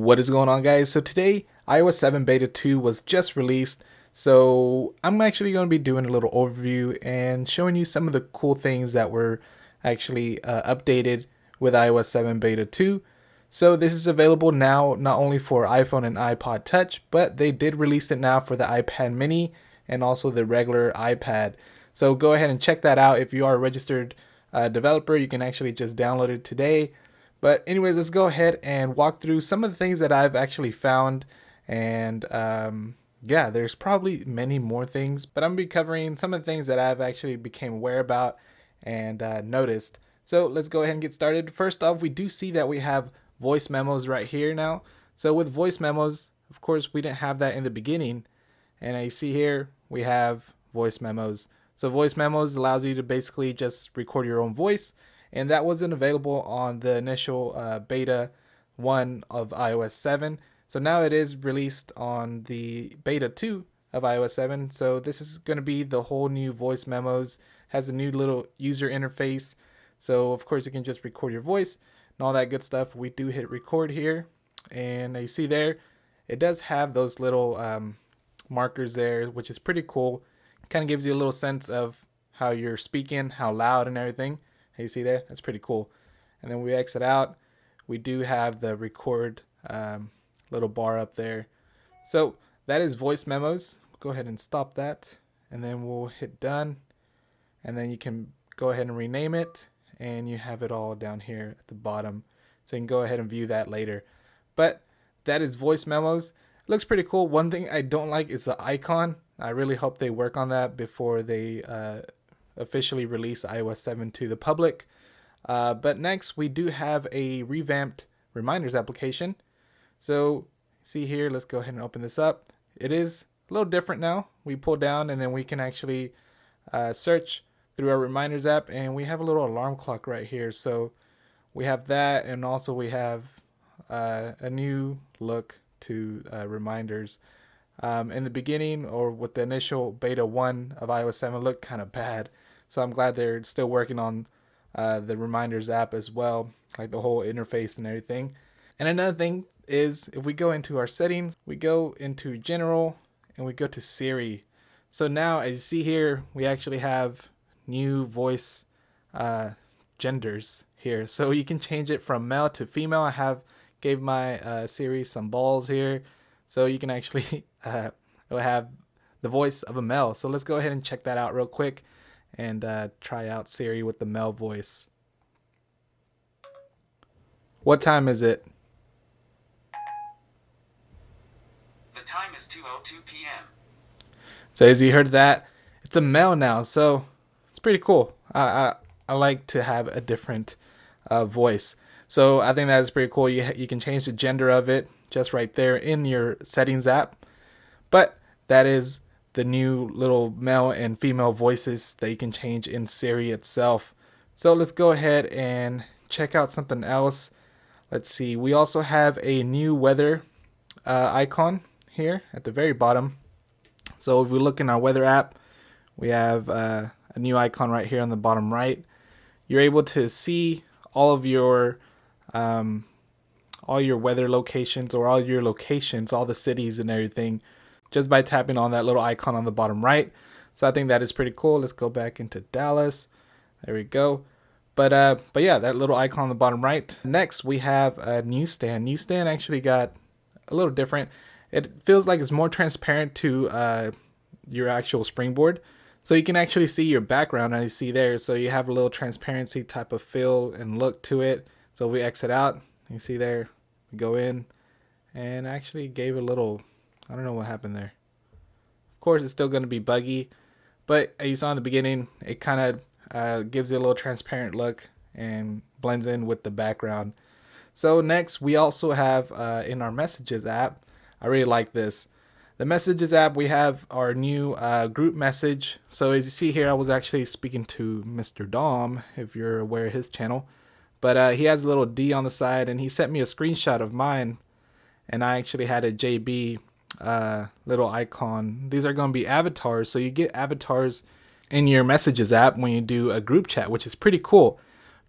What is going on, guys? So today iOS 7 beta 2 was just released, so I'm actually going to be doing a little overview and showing you some of the cool things that were actually updated with iOS 7 beta 2. So this is available now not only for iPhone and iPod touch, but they did release it now for the iPad mini and also the regular iPad. So go ahead and check that out. If you are a registered developer, you can actually just download it today. But anyways, let's go ahead and walk through some of the things that I've actually found. And yeah, there's probably many more things, but I'm gonna be covering some of the things that I've actually became aware about and noticed. So let's go ahead and get started. First off, we do see that we have voice memos right here now. So with voice memos, of course, we didn't have that in the beginning. And I see here we have voice memos. So voice memos allows you to basically just record your own voice, and that wasn't available on the initial beta 1 of iOS 7. So now it is released on the beta 2 of iOS 7. So this is going to be the whole new voice memos. Has a new little user interface. So of course you can just record your voice and all that good stuff. We do hit record here, and you see there it does have those little markers there, which is pretty cool. Kind of gives you a little sense of how you're speaking, how loud and everything. You see there? That's pretty cool. And then we exit out. We do have the record little bar up there. So that is voice memos. Go ahead and stop that. And then we'll hit done. And then you can go ahead and rename it. And you have it all down here at the bottom. So you can go ahead and view that later. But that is voice memos. It looks pretty cool. One thing I don't like is the icon. I really hope they work on that before they officially release iOS 7 to the public. But next, we do have a revamped reminders application. So see here, let's go ahead and open this up. It is a little different now. We pull down and then we can actually search through our reminders app, and we have a little alarm clock right here. So we have that, and also we have a new look to reminders. In the beginning, or with the initial beta 1 of iOS 7, looked kind of bad. So I'm glad they're still working on the reminders app as well, like the whole interface and everything. And another thing is, if we go into our settings, we go into general and we go to Siri. So now, as you see here, we actually have new voice genders here. So you can change it from male to female. I gave my Siri some balls here, so you can actually it'll have the voice of a male. So let's go ahead and check that out real quick and try out Siri with the male voice. What time is it? The time is 2:02 p.m. So as you heard that, it's a male now, so it's pretty cool. I like to have a different voice. So I think that is pretty cool. You can change the gender of it just right there in your settings app. But that is the new little male and female voices that you can change in Siri itself. So let's go ahead and check out something else. Let's see. We also have a new weather icon here at the very bottom. So if we look in our weather app, we have a new icon right here on the bottom right. You're able to see all of your weather locations, or all your locations, all the cities and everything, just by tapping on that little icon on the bottom right. So I think that is pretty cool. Let's go back into Dallas. There we go. But yeah, that little icon on the bottom right. Next, we have a newsstand. Newsstand actually got a little different. It feels like it's more transparent to your actual springboard. So you can actually see your background, as you see there. So you have a little transparency type of feel and look to it. So we exit out. You see there, we go in, and actually gave a little, I don't know what happened there. Of course, it's still going to be buggy, but as you saw in the beginning, it kind of gives you a little transparent look and blends in with the background. So next, we also have in our messages app, I really like this. The messages app, we have our new group message. So as you see here, I was actually speaking to Mr. Dom, if you're aware of his channel. But he has a little D on the side, and he sent me a screenshot of mine. And I actually had a JB little icon. These are going to be avatars. So you get avatars in your messages app when you do a group chat, which is pretty cool.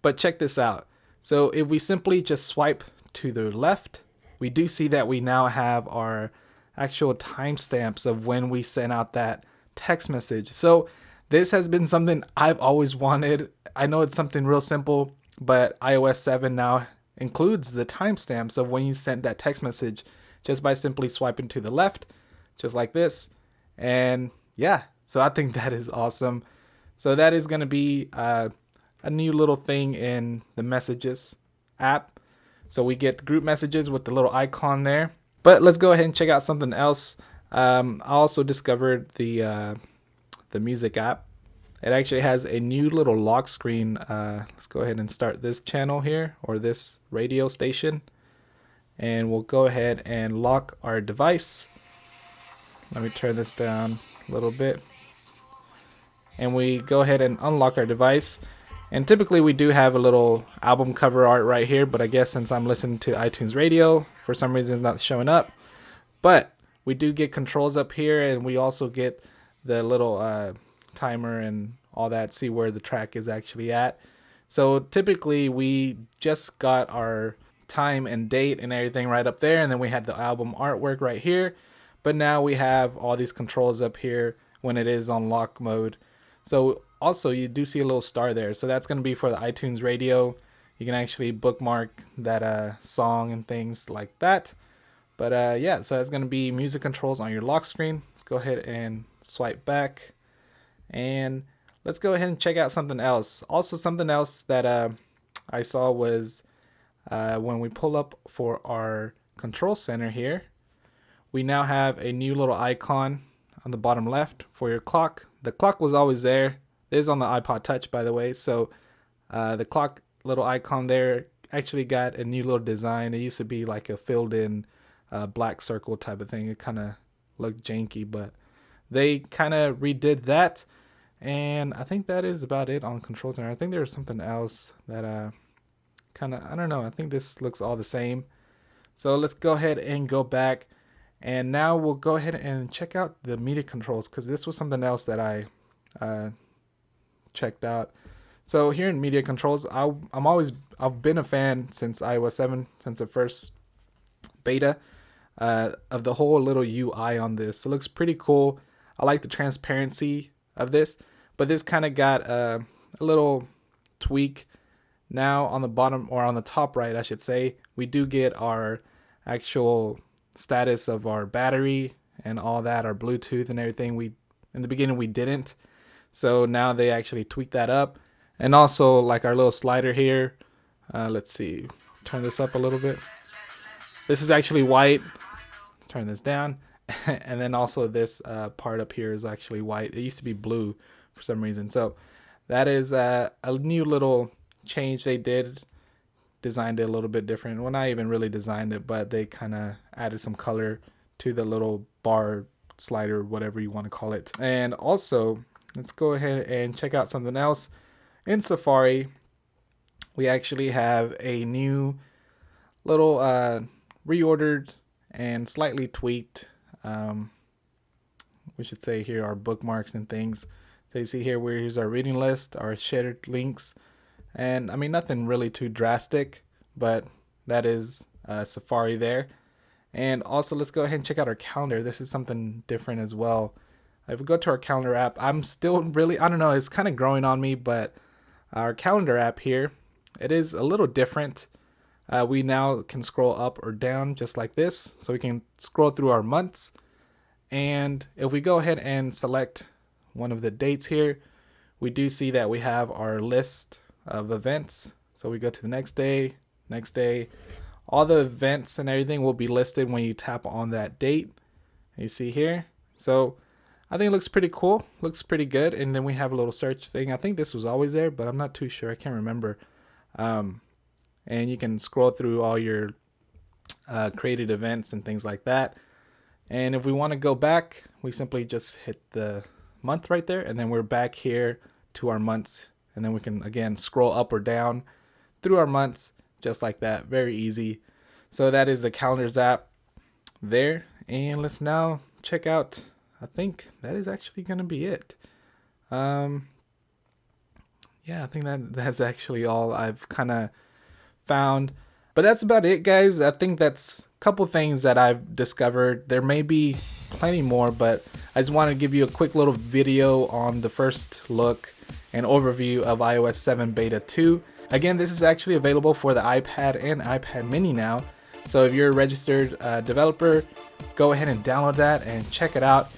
But check this out. So if we simply just swipe to the left, we do see that we now have our actual timestamps of when we sent out that text message. So this has been something I've always wanted. I know it's something real simple, but iOS 7 now includes the timestamps of when you sent that text message just by simply swiping to the left, just like this. And yeah, so I think that is awesome. So that is going to be a new little thing in the Messages app. So we get group messages with the little icon there. But let's go ahead and check out something else. I also discovered the music app. It actually has a new little lock screen. Let's go ahead and start this channel here, or this radio station. And we'll go ahead and lock our device. Let me turn this down a little bit. And we go ahead and unlock our device. And typically we do have a little album cover art right here, but I guess since I'm listening to iTunes Radio, for some reason it's not showing up. But we do get controls up here, and we also get the little timer and all that, see where the track is actually at. So typically we just got our time and date and everything right up there, and then we had the album artwork right here. But now we have all these controls up here when it is on lock mode. So also you do see a little star there, so that's going to be for the iTunes Radio. You can actually bookmark that song and things like that. But yeah, so that's going to be music controls on your lock screen. Let's go ahead and swipe back, and let's go ahead and check out something else. Also, something else that I saw was when we pull up for our control center here, we now have a new little icon on the bottom left for your clock. The clock was always there. It is on the iPod Touch, by the way. So the clock little icon there actually got a new little design. It used to be like a filled in black circle type of thing. It kind of looked janky, but they kind of redid that. And I think that is about it on Control Center. I think there was something else that kind of, I don't know. I think this looks all the same. So let's go ahead and go back. And now we'll go ahead and check out the media controls, because this was something else that I checked out. So here in media controls, I've been a fan since iOS 7, since the first beta, of the whole little UI on this. It looks pretty cool. I like the transparency of this, but this kind of got a little tweak. Now on the bottom, or on the top right, I should say, we do get our actual status of our battery and all that, our Bluetooth and everything. We, in the beginning, we didn't. So now they actually tweaked that up. And also like our little slider here. Let's see, turn this up a little bit. This is actually white. Let's turn this down. And then also this part up here is actually white. It used to be blue for some reason. So that is a new little change they did. Designed it a little bit different. Well, not even really designed it, but they kind of added some color to the little bar slider, whatever you want to call it. And also, let's go ahead and check out something else. In Safari, we actually have a new little reordered and slightly tweaked, we should say here, our bookmarks and things. So you see here, here's our reading list, our shared links. And I mean, nothing really too drastic, but that is Safari there. And also, let's go ahead and check out our calendar. This is something different as well. If we go to our calendar app, I'm still really, I don't know, it's kind of growing on me, but our calendar app here, it is a little different. We now can scroll up or down just like this. So we can scroll through our months. And if we go ahead and select one of the dates here, we do see that we have our list of events. So we go to the next day. All the events and everything will be listed when you tap on that date. You see here. So I think it looks pretty cool. Looks pretty good. And then we have a little search thing. I think this was always there, but I'm not too sure. I can't remember. And you can scroll through all your created events and things like that. And if we want to go back, we simply just hit the month right there. And then we're back here to our months. And then we can, again, scroll up or down through our months just like that. Very easy. So that is the Calendars app there. And let's now check out, I think that is actually going to be it. Yeah, I think that's actually all I've kind of found. But that's about it, guys. I think that's couple things that I've discovered. There may be plenty more, but I just want to give you a quick little video on the first look and overview of iOS 7 Beta 2. Again, this is actually available for the iPad and iPad mini now. So if you're a registered developer, go ahead and download that and check it out.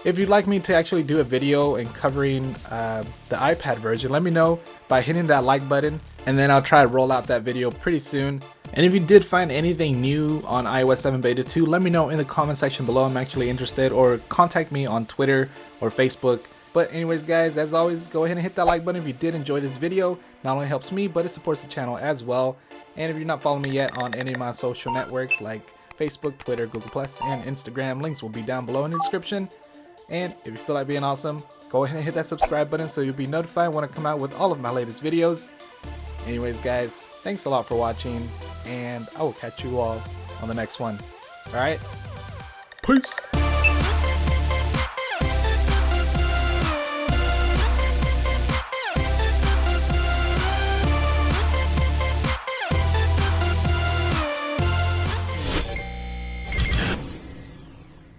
If you'd like me to actually do a video and covering the iPad version, let me know by hitting that like button, and then I'll try to roll out that video pretty soon. And if you did find anything new on iOS 7 Beta 2, let me know in the comment section below. I'm actually interested, or contact me on Twitter or Facebook. But anyways guys, as always, go ahead and hit that like button if you did enjoy this video. Not only helps me, but it supports the channel as well. And if you're not following me yet on any of my social networks like Facebook, Twitter, Google+, and Instagram, links will be down below in the description. And if you feel like being awesome, go ahead and hit that subscribe button so you'll be notified when I come out with all of my latest videos. Anyways guys, thanks a lot for watching, and I will catch you all on the next one. Alright? Peace!